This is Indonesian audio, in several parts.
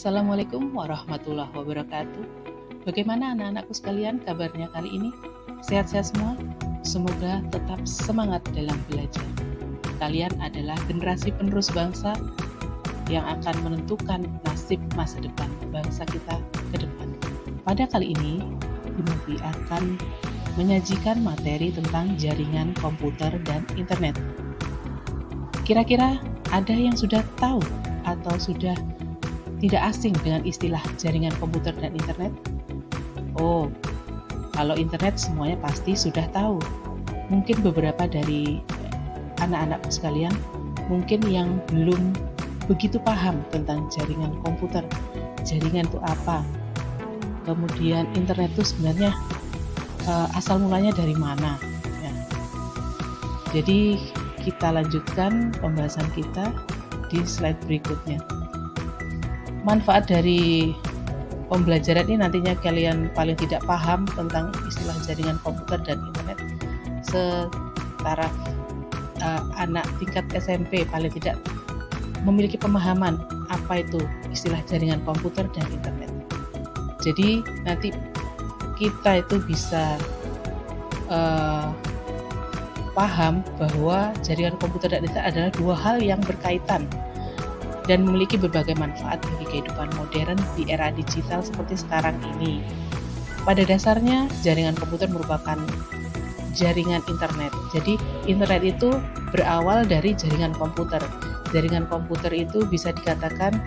Assalamualaikum warahmatullahi wabarakatuh. Bagaimana anak-anakku sekalian kabarnya kali ini? Sehat-sehat semua? Semoga tetap semangat dalam belajar. Kalian adalah generasi penerus bangsa yang akan menentukan nasib masa depan bangsa kita ke depan. Pada kali ini, Bimukti akan menyajikan materi tentang jaringan komputer dan internet. Kira-kira ada yang sudah tahu atau sudah tidak asing dengan istilah jaringan komputer dan internet? Oh, kalau internet semuanya pasti sudah tahu. Mungkin beberapa dari anak-anakku sekalian mungkin yang belum begitu paham tentang jaringan komputer. Jaringan itu apa? Kemudian internet itu sebenarnya asal mulanya dari mana? Ya. Jadi kita lanjutkan pembahasan kita di slide berikutnya. Manfaat dari pembelajaran ini nantinya kalian paling tidak paham tentang istilah jaringan komputer dan internet setara anak tingkat SMP paling tidak memiliki pemahaman apa itu istilah jaringan komputer dan internet. Jadi nanti kita itu bisa paham bahwa jaringan komputer dan internet adalah dua hal yang berkaitan dan memiliki berbagai manfaat bagi kehidupan modern di era digital seperti sekarang ini. Pada dasarnya, jaringan komputer merupakan jaringan internet. Jadi, internet itu berawal dari jaringan komputer. Jaringan komputer itu bisa dikatakan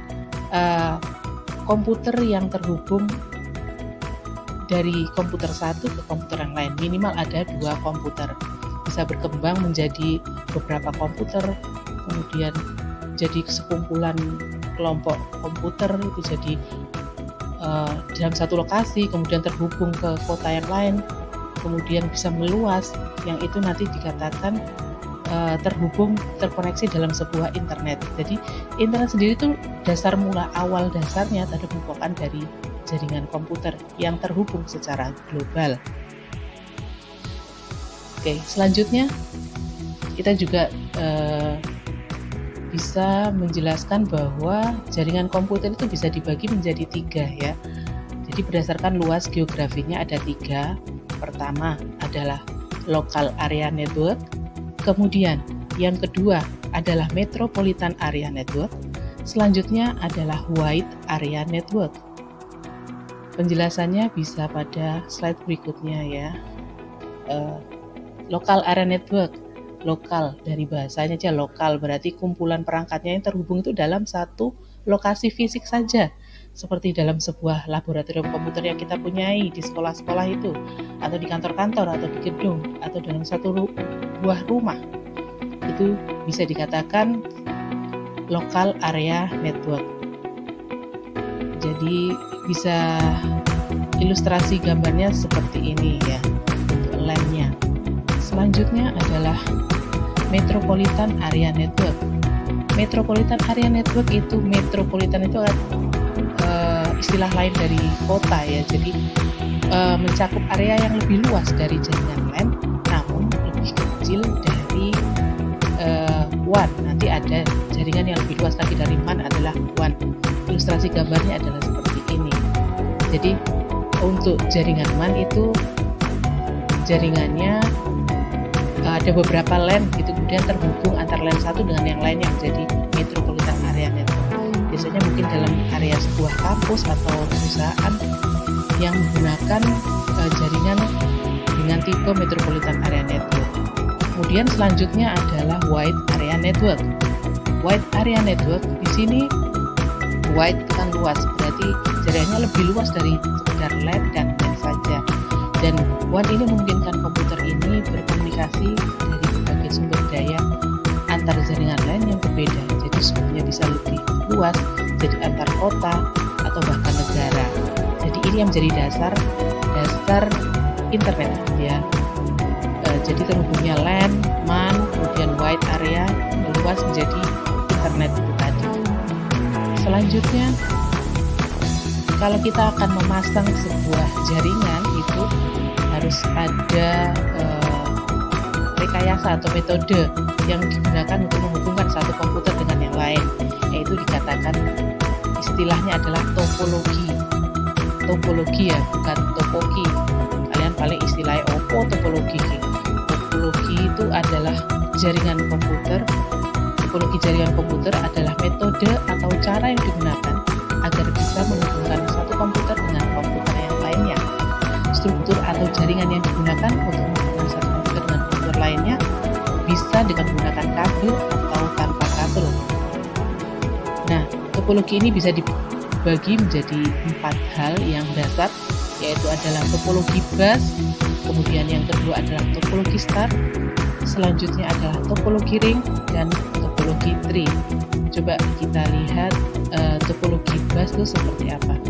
komputer yang terhubung dari komputer satu ke komputer yang lain. Minimal ada dua komputer. Bisa berkembang menjadi beberapa komputer, kemudian jadi sekumpulan kelompok komputer itu jadi dalam satu lokasi, kemudian terhubung ke kota yang lain, kemudian bisa meluas, yang itu nanti dikatakan terhubung, terkoneksi dalam sebuah internet. Jadi internet sendiri itu dasar mula awal dasarnya merupakan dari jaringan komputer yang terhubung secara global. Oke, selanjutnya kita juga bisa menjelaskan bahwa jaringan komputer itu bisa dibagi menjadi tiga ya. Jadi berdasarkan luas geografinya ada tiga. Pertama adalah local area network, kemudian yang kedua adalah metropolitan area network, selanjutnya adalah wide area network. Penjelasannya bisa pada slide berikutnya ya. Local area network, lokal dari bahasanya aja lokal, berarti kumpulan perangkatnya yang terhubung itu dalam satu lokasi fisik saja, seperti dalam sebuah laboratorium komputer yang kita punyai di sekolah-sekolah itu, atau di kantor-kantor, atau di gedung, atau dalam satu buah rumah. Itu bisa dikatakan local area network. Jadi bisa ilustrasi gambarnya seperti ini ya, untuk LAN-nya. Selanjutnya adalah Metropolitan Area Network. Metropolitan Area Network itu, metropolitan itu istilah lain dari kota ya. Jadi mencakup area yang lebih luas dari jaringan LAN, namun lebih kecil dari WAN. Nanti ada jaringan yang lebih luas lagi dari MAN adalah WAN. Ilustrasi gambarnya adalah seperti ini. Jadi untuk jaringan MAN itu jaringannya ada beberapa LAN gitu, kemudian terhubung antar LAN satu dengan yang lain yang menjadi metropolitan area network. Biasanya mungkin dalam area sebuah kampus atau perusahaan yang menggunakan jaringan dengan tipe metropolitan area network. Kemudian selanjutnya adalah wide area network. Wide area network di sini wide itu kan luas, berarti jaringannya lebih luas dari sekedar LAN dan LAN saja. Dan WAN ini memungkinkan komputer ini berkomunikasi dari berbagai sumber daya antar jaringan lain yang berbeda. Jadi sumbernya bisa lebih luas, jadi antar kota atau bahkan negara. Jadi ini yang menjadi dasar internet ya. Jadi terhubungnya LAN, MAN, kemudian wide area, meluas menjadi internet itu tadi. Selanjutnya, kalau kita akan memasang sebuah jaringan itu harus ada rekayasa atau metode yang digunakan untuk menghubungkan satu komputer dengan yang lain, yaitu dikatakan istilahnya adalah topologi. Topologi ya, bukan topoki. Kalian paling istilahnya opo topologi. Topologi itu adalah jaringan komputer. Topologi jaringan komputer adalah metode atau cara yang digunakan agar bisa menghubungkan satu komputer dengan komputer yang lainnya. Struktur atau jaringan yang digunakan untuk menghubungkan satu komputer dengan komputer lainnya bisa dengan menggunakan kabel atau tanpa kabel. Nah, topologi ini bisa dibagi menjadi 4 hal yang dasar, yaitu adalah topologi bus, kemudian yang kedua adalah topologi star, selanjutnya adalah topologi ring, dan topologi tree. Coba kita lihat topologi bus itu seperti apa.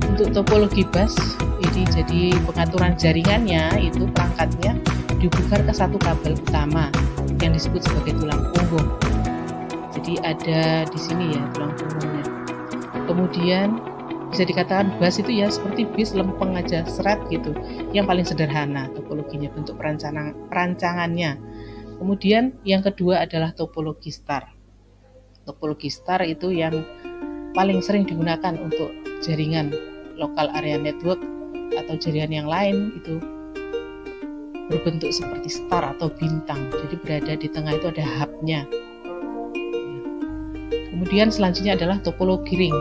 Untuk topologi bus ini jadi pengaturan jaringannya itu perangkatnya dihubungkan ke satu kabel utama yang disebut sebagai tulang punggung. Jadi ada di sini ya tulang punggungnya. Kemudian bisa dikatakan bus itu ya seperti bis lempeng aja seret gitu, yang paling sederhana topologinya, bentuk perancangannya. Kemudian yang kedua adalah topologi star. Topologi star itu yang paling sering digunakan untuk jaringan local area network atau jaringan yang lain, itu berbentuk seperti star atau bintang. Jadi berada di tengah itu ada hubnya. Kemudian selanjutnya adalah topologi ring.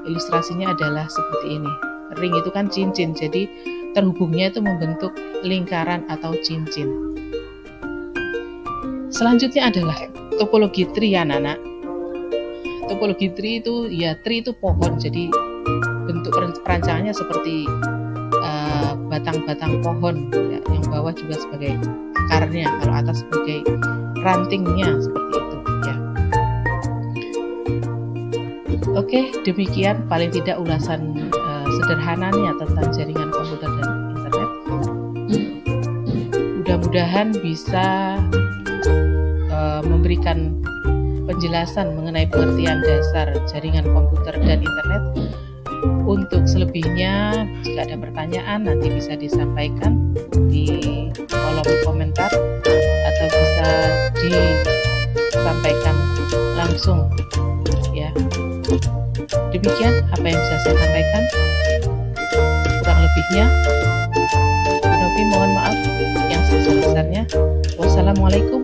Ilustrasinya adalah seperti ini. Ring itu kan cincin, jadi terhubungnya itu membentuk lingkaran atau cincin. Selanjutnya adalah topologi tree ya anak-anak. Topologi tree itu ya, tree itu pohon, jadi bentuk perancangannya seperti batang-batang pohon ya, yang bawah juga sebagai akarnya, kalau atas sebagai rantingnya, seperti itu ya. Oke, demikian paling tidak ulasan sederhananya tentang jaringan komputer dan internet. Mudah-mudahan bisa memberikan penjelasan mengenai pengertian dasar jaringan komputer dan internet. Untuk selebihnya, jika ada pertanyaan nanti bisa disampaikan di kolom komentar atau bisa disampaikan langsung ya. Demikian apa yang bisa saya sampaikan. Kurang lebihnya, Novi mohon maaf yang sebesar-besarnya. Wassalamualaikum